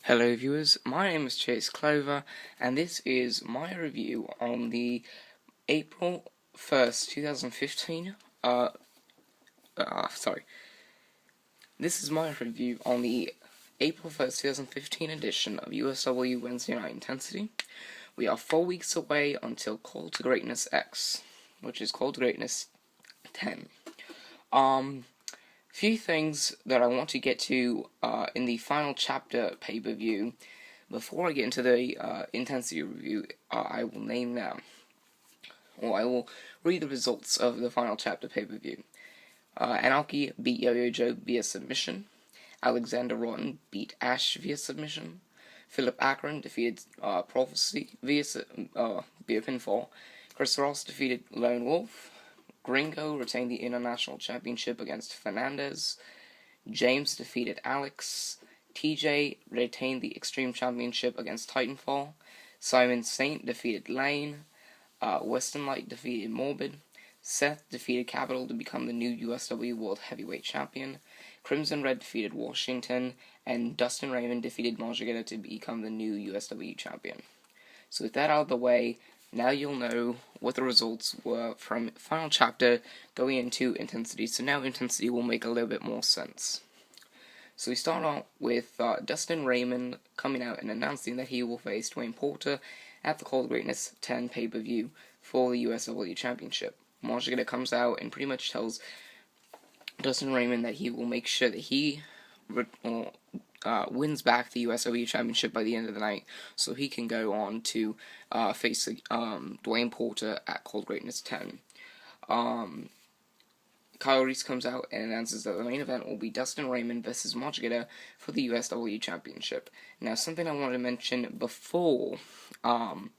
Hello viewers, my name is Chase Clover, and this is my review on the April 1st, 2015, sorry. This is my review on the April 1st, 2015 edition of USW Wednesday Night Intensity. We are 4 weeks away until Call to Greatness X, which is Call to Greatness 10. Few things that I want to get to in the final chapter pay-per-view. Before I get into the intensity review, I will name now, or I will read the results of the final chapter pay-per-view. Anarchy beat Yo-Yo Joe via submission. Alexander Rotten beat Ash via submission. Philip Akron defeated Prophecy via pinfall. Chris Ross defeated Lone Wolf. Gringo retained the International Championship against Fernandez. James defeated Alex. TJ retained the Extreme Championship against Titanfall. Simon Saint defeated Lane. Western Light defeated Morbid. Seth defeated Capital to become the new USW World Heavyweight Champion. Crimson Red defeated Washington. And Dustin Raymond defeated Marjagetta to become the new USW Champion. So with that out of the way, now you'll know what the results were from final chapter going into Intensity. So now Intensity will make a little bit more sense. So we start out with Dustin Raymond coming out and announcing that he will face Dwayne Porter at the Call of Greatness 10 pay-per-view for the USW Championship. Marjagetta comes out and pretty much tells Dustin Raymond that he will make sure that he wins back the USW Championship by the end of the night, so he can go on to face Dwayne Porter at Cold Greatness 10. Kyle Reese comes out and announces that the main event will be Dustin Raymond versus Marjagetta for the USW Championship. Now, something I wanted to mention before the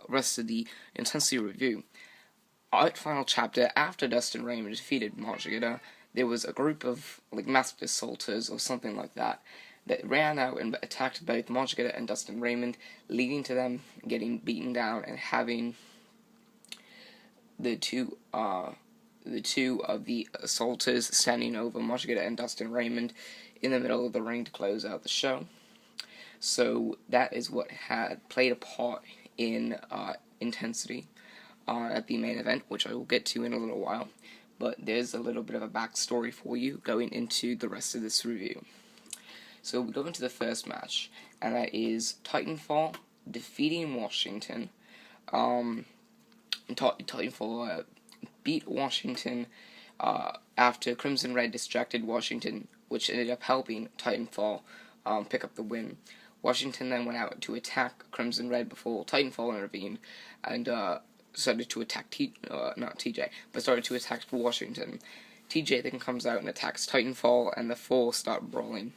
rest of the Intensity review. At final chapter, after Dustin Raymond defeated Marjagetta, there was a group of masked assaulters or something like that ran out and attacked both Marjagetta and Dustin Raymond, leading to them getting beaten down and having the two of the assaulters standing over Marjagetta and Dustin Raymond in the middle of the ring to close out the show. So that is what had played a part in Intensity at the main event, which I will get to in a little while. But there's a little bit of a backstory for you going into the rest of this review. So we go into the first match, and that is Titanfall defeating Washington. Titanfall beat Washington after Crimson Red distracted Washington, which ended up helping Titanfall pick up the win. Washington then went out to attack Crimson Red before Titanfall intervened, and started to attack started to attack Washington. TJ then comes out and attacks Titanfall, and the four start brawling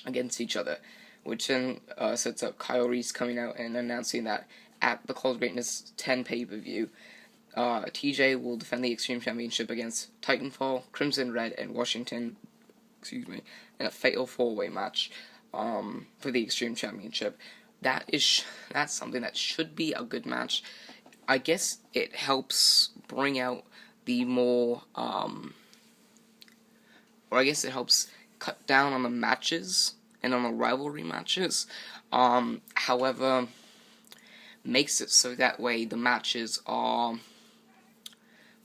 against each other, which then sets up Kyle Reese coming out and announcing that at the Call of Greatness 10 pay-per-view, TJ will defend the Extreme Championship against Titanfall, Crimson Red, and Washington, in a fatal four-way match for the Extreme Championship. That's something that should be a good match. I guess it helps bring out the more, or I guess it helps cut down on the matches and on the rivalry matches. However, makes it so that way the matches are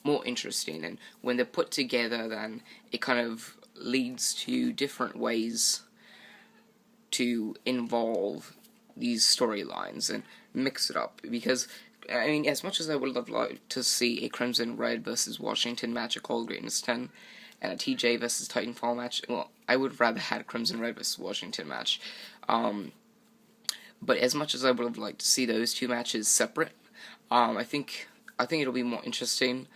more interesting, and when they're put together, then it kind of leads to different ways to involve these storylines and mix it up, because I mean, as much as I would have liked to see a Crimson Red versus Washington match at Cold Greatness 10 and a TJ versus Titanfall match, well, I would have rather had a Crimson Red versus Washington match. But as much as I would have liked to see those two matches separate, I think it'll be more interesting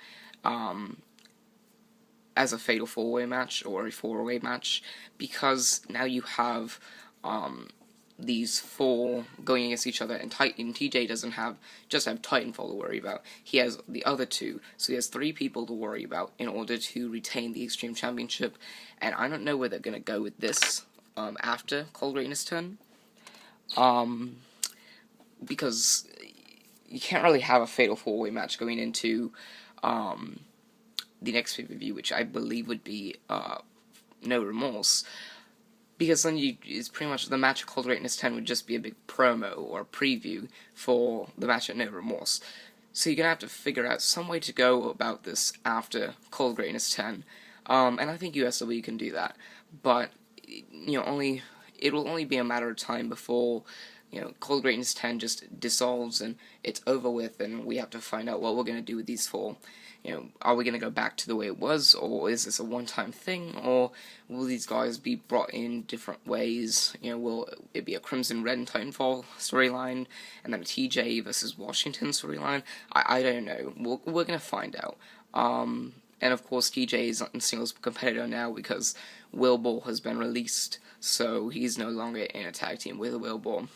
as a fatal four-way match or a four-way match, because now you have these four going against each other, and TJ doesn't just have Titanfall to worry about. He has the other two, so he has three people to worry about in order to retain the Extreme Championship. And I don't know where they're gonna go with this after Cold Greatness 10, because you can't really have a fatal four-way match going into the next pay-per-view, which I believe would be No Remorse, because then it's pretty much the match at Cold Greatness 10 would just be a big promo or a preview for the match at No Remorse. So you're going to have to figure out some way to go about this after Cold Greatness 10. And I think USW can do that. But, it will only be a matter of time before, Cold Greatness 10 just dissolves and it's over with, and we have to find out what we're going to do with these four. Are we going to go back to the way it was, or is this a one-time thing, or will these guys be brought in different ways? Will it be a Crimson Red and Titanfall storyline, and then a TJ versus Washington storyline? I don't know. We're going to find out. And of course, TJ is a singles competitor now because Wilbur has been released, so he's no longer in a tag team with Wilbur.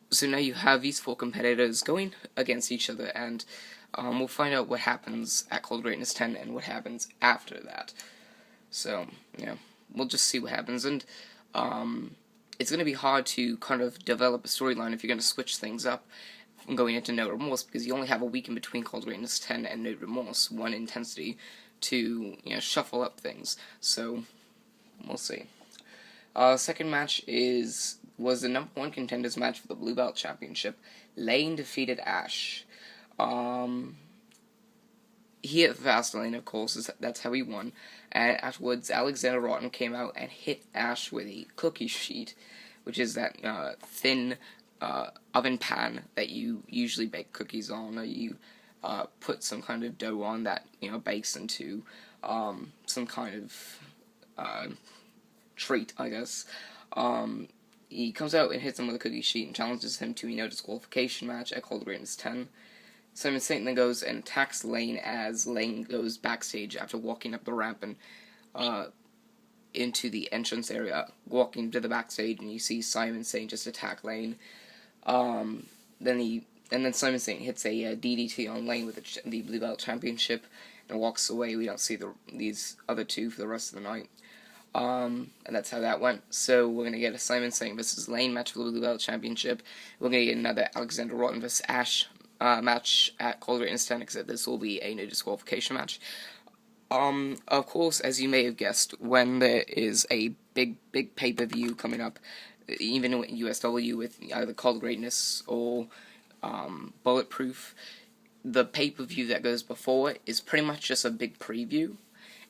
So now you have these four competitors going against each other, and we'll find out what happens at Cold Greatness 10 and what happens after that. So, we'll just see what happens, and it's going to be hard to kind of develop a storyline if you're going to switch things up from going into No Remorse, because you only have a week in between Cold Greatness 10 and No Remorse, one intensity, to, shuffle up things. So, we'll see. Second match was the number one contenders match for the Blue Belt Championship. Lane defeated Ash. He hit Fastlane, of course, that's how he won. And afterwards, Alexander Rotten came out and hit Ash with a cookie sheet, which is that thin oven pan that you usually bake cookies on, or you put some kind of dough on that bakes into some kind of treat, I guess. He comes out and hits him with a cookie sheet and challenges him to a no disqualification match at Cold Greatness 10. Simon Saint then goes and attacks Lane as Lane goes backstage after walking up the ramp and into the entrance area, walking to the backstage, and you see Simon Saint just attack Lane. Then Simon Saint hits a DDT on Lane with the Blue Belt Championship and walks away. We don't see these other two for the rest of the night. And that's how that went. So we're going to get a Simon Saint versus Lane match for the Blue Belt Championship. We're going to get another Alexander Rotten versus Ash match at Cold Greatness 10, except this will be a no disqualification match. Of course, as you may have guessed, when there is a big pay-per-view coming up, even in USW with either Cold Greatness or Bulletproof, the pay-per-view that goes before it is pretty much just a big preview.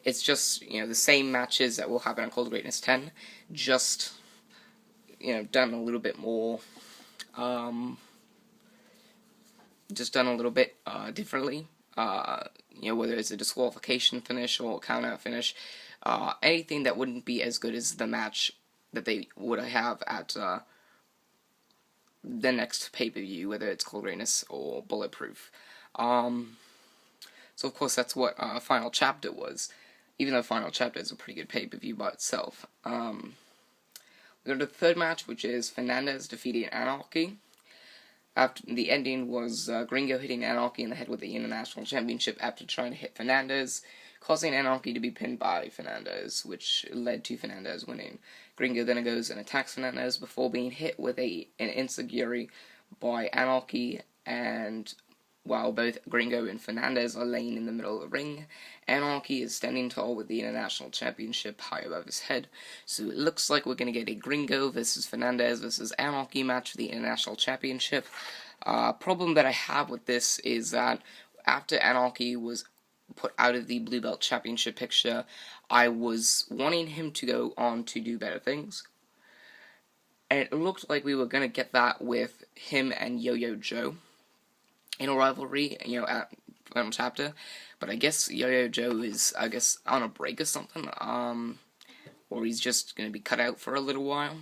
It's just, the same matches that will happen at Cold Greatness 10, just, done a little bit more, differently. Whether it's a disqualification finish or a count-out finish, anything that wouldn't be as good as the match that they would have at the next pay-per-view, whether it's Cold Greatness or Bulletproof. So of course that's what Final Chapter was, even though Final Chapter is a pretty good pay-per-view by itself. We go to the third match, which is Fernandez defeating Anarchy. After the ending was Gringo hitting Anarchy in the head with the International Championship after trying to hit Fernandez, causing Anarchy to be pinned by Fernandez, which led to Fernandez winning. Gringo then goes and attacks Fernandez before being hit with an enziguri by Anarchy, and while both Gringo and Fernandez are laying in the middle of the ring, Anarchy is standing tall with the International Championship high above his head. So it looks like we're going to get a Gringo versus Fernandez versus Anarchy match for the International Championship. Problem that I have with this is that after Anarchy was put out of the Blue Belt Championship picture, I was wanting him to go on to do better things. And it looked like we were going to get that with him and Yo-Yo Joe in a rivalry, at Final Chapter. But I guess Yo-Yo Joe is, on a break or something, or he's just going to be cut out for a little while,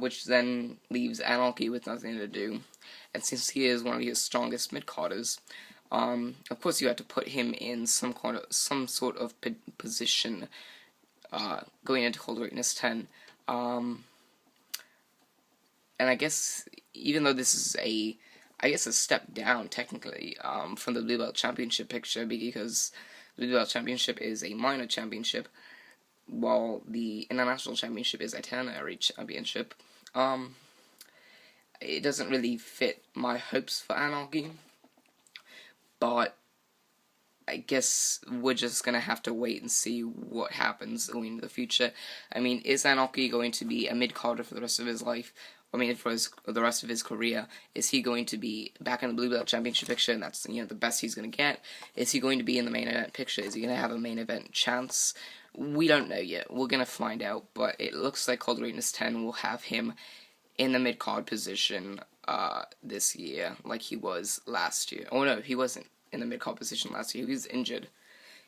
which then leaves Anarchy with nothing to do. And since he is one of his strongest mid-carders, of course you have to put him in some sort of position, going into Cold Greatness 10. And I guess, even though this is a step down, technically, from the Blue Belt Championship picture, because the Blue Belt Championship is a minor championship, while the International Championship is a ternary championship. It doesn't really fit my hopes for Anarchy, but I guess we're just gonna have to wait and see what happens going into the future. I mean, is Anarchy going to be a mid-carder for the rest of his life? I mean, for the rest of his career? Is he going to be back in the Blue Belt Championship picture, and that's, the best he's going to get? Is he going to be in the main event picture? Is he going to have a main event chance? We don't know yet. We're going to find out, but it looks like Cold Greatness 10 will have him in the mid-card position this year, like he was last year. Oh no, he wasn't in the mid-card position last year. He was injured.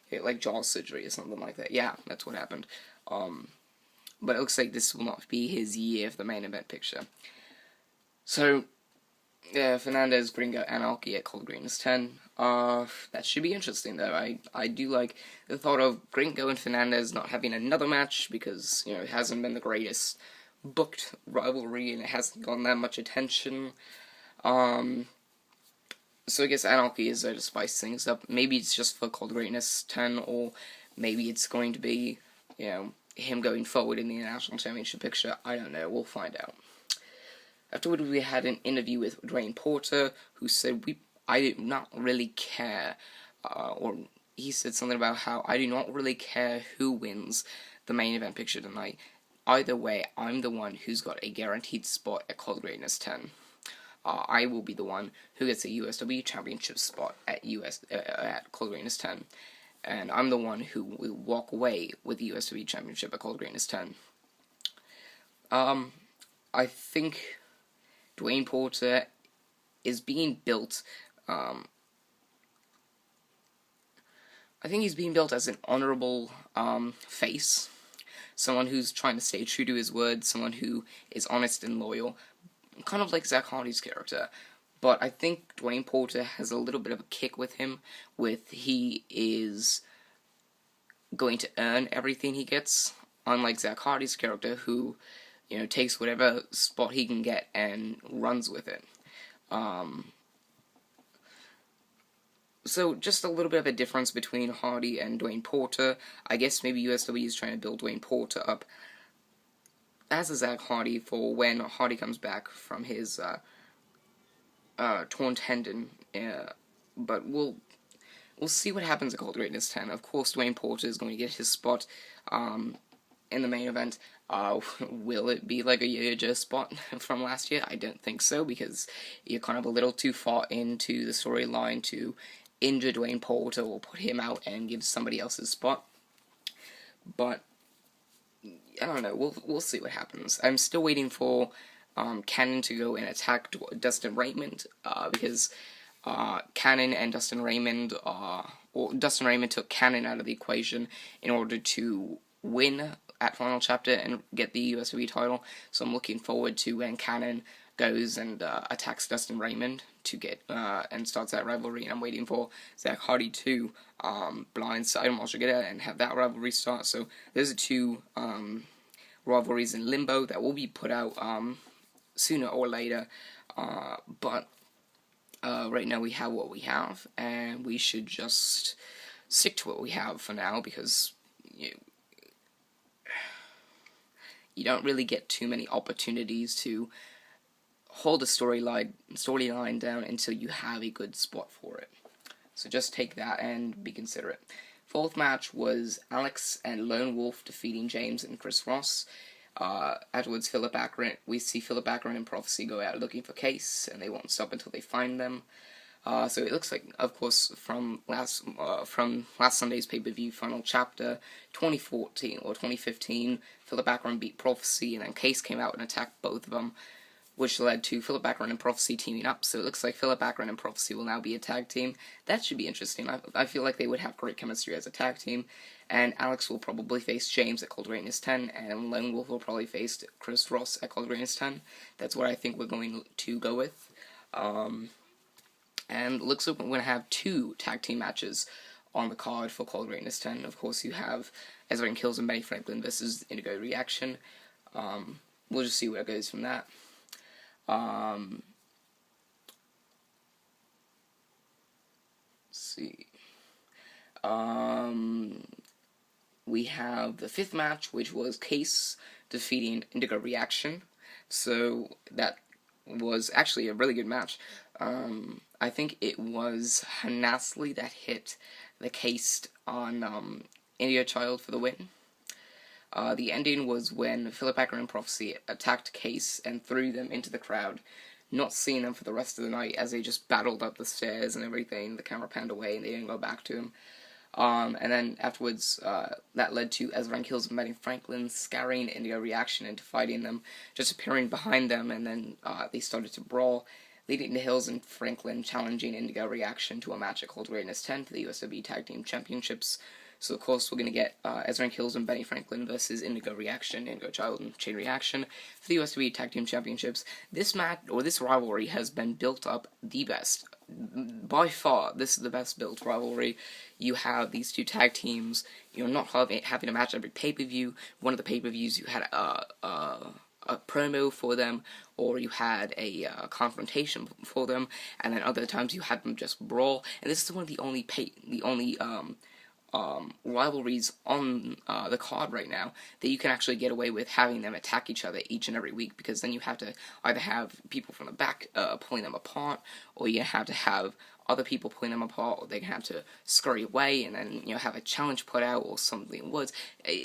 He had, like, jaw surgery or something like that. Yeah, that's what happened. But it looks like this will not be his year for the main event picture. So, yeah, Fernandez, Gringo, Anarchy at Cold Greatness 10. That should be interesting, though. I do like the thought of Gringo and Fernandez not having another match, because, it hasn't been the greatest booked rivalry, and it hasn't gotten that much attention. So I guess Anarchy is there to spice things up. Maybe it's just for Cold Greatness 10, or maybe it's going to be, him going forward in the International Championship picture. I don't know. We'll find out. Afterward, we had an interview with Dwayne Porter, who said, I do not really care, or he said something about how I do not really care who wins the main event picture tonight. Either way, I'm the one who's got a guaranteed spot at Cold Greatness 10. I will be the one who gets a USW Championship spot at Cold Greatness 10. And I'm the one who will walk away with the USW Championship at Cold Greatness 10. I think Dwayne Porter is being built, I think he's being built as an honorable face. Someone who's trying to stay true to his word, someone who is honest and loyal, kind of like Zach Hardy's character. But I think Dwayne Porter has a little bit of a kick with him, he is going to earn everything he gets, unlike Zach Hardy's character, who, takes whatever spot he can get and runs with it. So just a little bit of a difference between Hardy and Dwayne Porter. I guess maybe USW is trying to build Dwayne Porter up as a Zach Hardy for when Hardy comes back from his torn tendon. But we'll see what happens at Cold Greatness 10. Of course, Dwayne Porter is going to get his spot in the main event. Will it be like a Yojo spot from last year? I don't think so, because you're kind of a little too far into the storyline to injure Dwayne Porter or put him out and give somebody else his spot. But I don't know. We'll see what happens. I'm still waiting for Cannon to go and attack Dustin Raymond, because Cannon and Dustin Raymond, Dustin Raymond took Cannon out of the equation in order to win at Final Chapter and get the USW title. So I'm looking forward to when Cannon goes and attacks Dustin Raymond to get and starts that rivalry. And I'm waiting for Zach Hardy to blindside Marshall Guerrero and have that rivalry start. So those are two rivalries in limbo that will be put out sooner or later. But right now we have what we have, and we should just stick to what we have for now, because you don't really get too many opportunities to hold a storyline down until you have a good spot for it. So just take that and be considerate. Fourth match was Alex and Lone Wolf defeating James and Chris Ross. Afterwards, we see Philip Akron and Prophecy go out looking for Case, and they won't stop until they find them. So it looks like, of course, from last Sunday's pay-per-view Final Chapter 2014 or 2015, Philip Akron beat Prophecy, and then Case came out and attacked both of them, which led to Philip Akron and Prophecy teaming up. So it looks like Philip Akron and Prophecy will now be a tag team. That should be interesting. I feel like they would have great chemistry as a tag team. And Alex will probably face James at Cold Greatness 10, and Lone Wolf will probably face Chris Ross at Cold Greatness 10. That's what I think we're going to go with. And it looks like we're going to have 2 tag team matches on the card for Cold Greatness 10. Of course, you have Ezra and Kills and Benny Franklin versus Indigo Reaction. We'll just see where it goes from that. Let's see. We have the 5th match, which was Case defeating Indigo Reaction. So that was actually a really good match. I think it was Hanasli that hit the case on India Child for the win. The ending was when Philip Akron and Prophecy attacked Case and threw them into the crowd, not seeing them for the rest of the night as they just battled up the stairs and everything. The camera panned away and they didn't go back to him. And then afterwards, that led to Ezra and Kills and Benny Franklin scaring India reaction into fighting them, just appearing behind them, and then they started to brawl, leading to Hills and Franklin challenging Indigo Reaction to a match at Cold Greatness 10 for the USW Tag Team Championships. So, of course, we're going to get Ezra and Kills and Benny Franklin versus Indigo Reaction, Indigo Child, and Chain Reaction for the USW Tag Team Championships. This match, or this rivalry, has been built up the best. By far, this is the best built rivalry. You have these two tag teams. You're not having a match every pay-per-view. One of the pay-per-views, you had a promo for them, or you had a confrontation for them, and then other times you had them just brawl. And this is one of the only rivalries on the card right now that you can actually get away with having them attack each other each and every week, because then you have to either have people from the back pulling them apart, or you have to have other people pulling them apart, or they have to scurry away and then have a challenge put out or something in woods.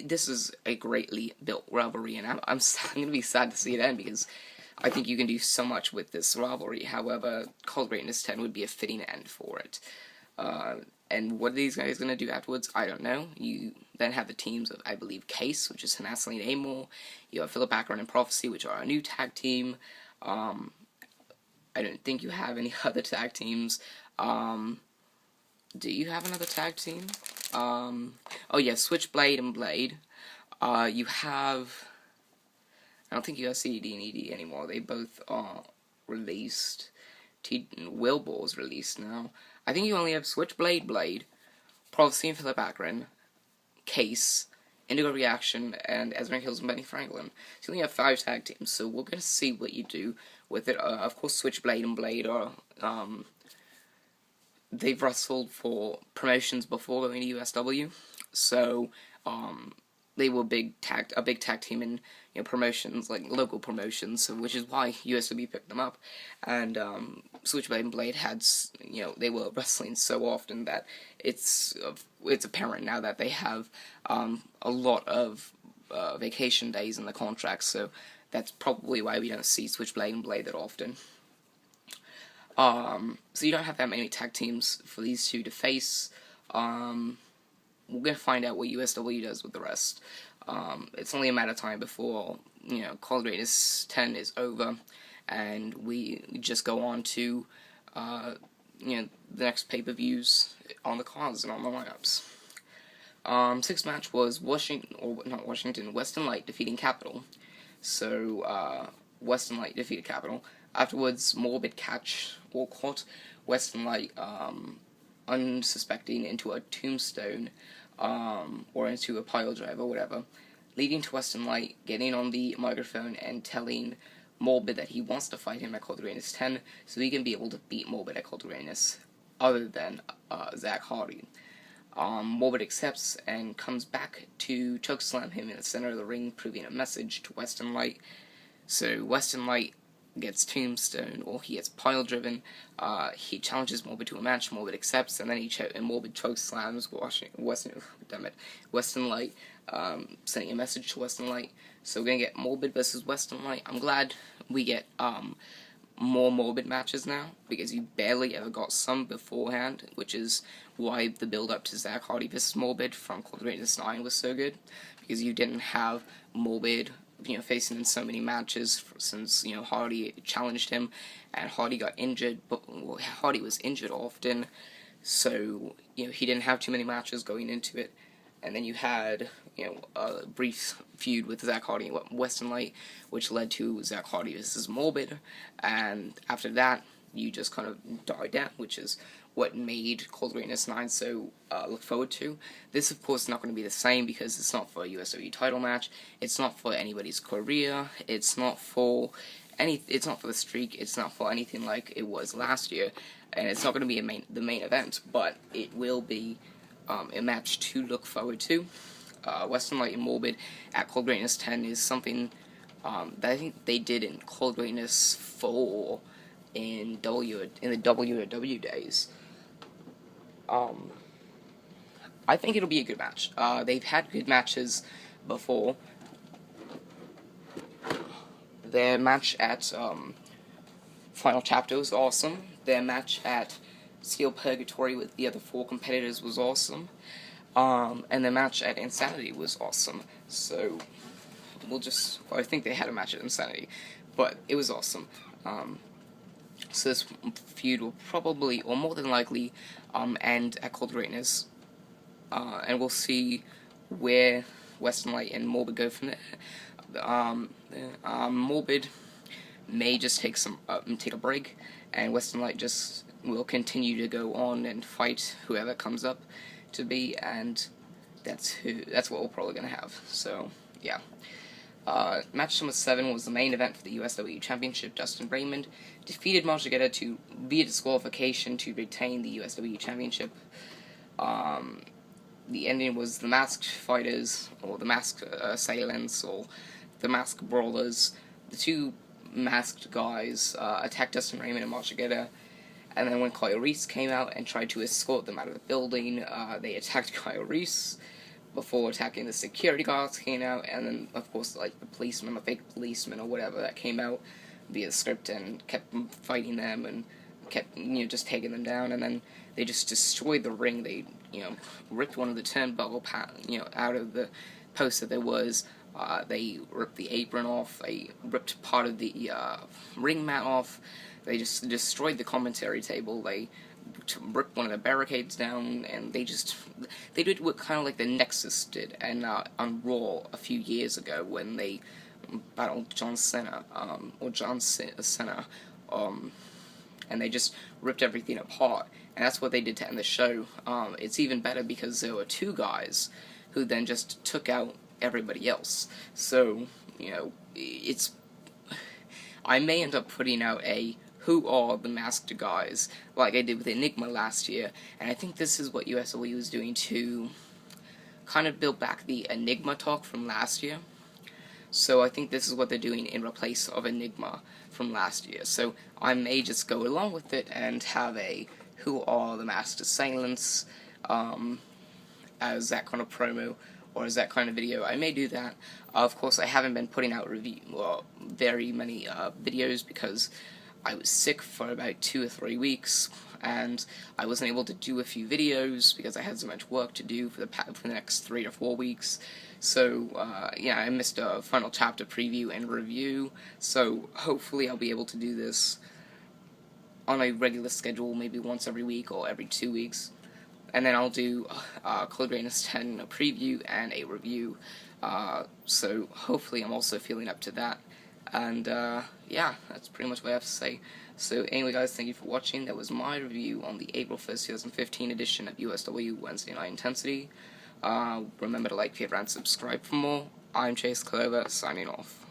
This is a greatly built rivalry, and I'm going to be sad to see it end, because I think you can do so much with this rivalry. However, Cold Greatness 10 would be a fitting end for it. And what are these guys going to do afterwards? I don't know. You then have the teams of, I believe, Case, which is Hanassling and Amor. You have Philip Akron and Prophecy, which are a new tag team. I don't think you have any other tag teams. Do you have another tag team? Oh yeah, Switchblade and Blade. You have... I don't think you have CTG and ED anymore. They both are released. Wilbor's released now. I think you only have Switchblade, Blade, Prophecy and Philip Akron, Case, Indigo Reaction, and Ezra Hills and Benny Franklin. So you only have 5 tag teams, so we're going to see what you do with it. Of course, Switchblade and Blade are, they've wrestled for promotions before going to USW, so, they were a big tag team in promotions, like local promotions, so, which is why USW picked them up. And Switchblade and Blade had, they were wrestling so often that it's apparent now that they have a lot of vacation days in the contracts, so that's probably why we don't see Switchblade and Blade that often. So you don't have that many tag teams for these two to face. We're going to find out what USW does with the rest. It's only a matter of time before, Cold Greatness 10 is over, and we just go on to, the next pay-per-views on the cards and on the lineups. Sixth match was Western Light defeating Capital. So, Western Light defeated Capital. Afterwards, Morbid catch or caught Western Light, unsuspecting into a tombstone, or into a pile drive or whatever, leading to Western Light getting on the microphone and telling Morbid that he wants to fight him at Cold Greatness 10, so he can be able to beat Morbid at Cold Greatness, other than Zach Hardy. Morbid accepts and comes back to chokeslam him in the center of the ring, proving a message to Western Light. So Western Light gets tombstone, or he gets pile driven. He challenges Morbid to a match. Morbid accepts, and then Morbid chokeslams Western Light, sending a message to Western Light. So we're gonna get Morbid versus Western Light. I'm glad we get more Morbid matches now, because you barely ever got some beforehand, which is why the build up to Zach Hardy versus Morbid from Cold Greatness 9 was so good, because you didn't have Morbid facing in so many matches since, Hardy challenged him, and Hardy got injured, but Hardy was injured often, so, he didn't have too many matches going into it. And then you had, a brief feud with Zach Hardy and Western Light, which led to Zach Hardy versus Morbid, and after that, you just kind of died down, which is what made Cold Greatness 9 so look forward to. This, of course, is not going to be the same, because it's not for a USW title match, it's not for anybody's career, it's not for the streak, it's not for anything like it was last year, and it's not going to be the main event, but it will be a match to look forward to. Western Light and Morbid at Cold Greatness 10 is something that I think they did in Cold Greatness 4 in the WW days. I think it'll be a good match. They've had good matches before. Their match at Final Chapter was awesome. Their match at Steel Purgatory with the other 4 competitors was awesome. And the match at Insanity was awesome. So, I think they had a match at Insanity, but it was awesome. So this feud will probably, or more than likely, end at Cold Greatness. And we'll see where Western Light and Morbid go from there. Morbid may just take a break, and Western Light just will continue to go on and fight whoever comes up to be, and that's what we're probably gonna have. So yeah. Match number 7 was the main event for the USW Championship. Dustin Raymond defeated Marshagetta via disqualification to retain the USW Championship. The ending was the Masked Fighters, or the Masked Assailants, or the Masked Brawlers. The 2 masked guys attacked Dustin Raymond and Marshagetta, and then when Kyle Reese came out and tried to escort them out of the building, they attacked Kyle Reese before attacking the security guards came out, and then, of course, like, the policeman, the fake policeman, or whatever, that came out via the script and kept fighting them and kept, just taking them down, and then they just destroyed the ring. They, ripped one of the turnbuckle, out of the post that there was. They ripped the apron off. They ripped part of the ring mat off. They just destroyed the commentary table. They ripped one of the barricades down, and they did what kind of like the Nexus did and on Raw a few years ago when they battled John Cena, and they just ripped everything apart, and that's what they did to end the show. It's even better because there were 2 guys who then just took out everybody else. So, I may end up putting out a Who Are the Masked Guys, like I did with Enigma last year, and I think this is what USW is doing to kind of build back the Enigma talk from last year. So I think this is what they're doing in replace of Enigma from last year. So I may just go along with it and have a Who Are the Masked Assailants as that kind of promo, or as that kind of video. I may do that. Of course, I haven't been putting out very many videos because I was sick for about 2 or 3 weeks, and I wasn't able to do a few videos because I had so much work to do for the next 3 to 4 weeks. So, yeah, I missed a Final Chapter preview and review, so hopefully I'll be able to do this on a regular schedule, maybe once every week or every 2 weeks. And then I'll do Cold Greatness 10 a preview and a review, so hopefully I'm also feeling up to that. And, yeah, that's pretty much what I have to say. So, anyway, guys, thank you for watching. That was my review on the April 1st, 2015 edition of USW Wednesday Night Intensity. Remember to like, favorite, and subscribe for more. I'm Chase Clover, signing off.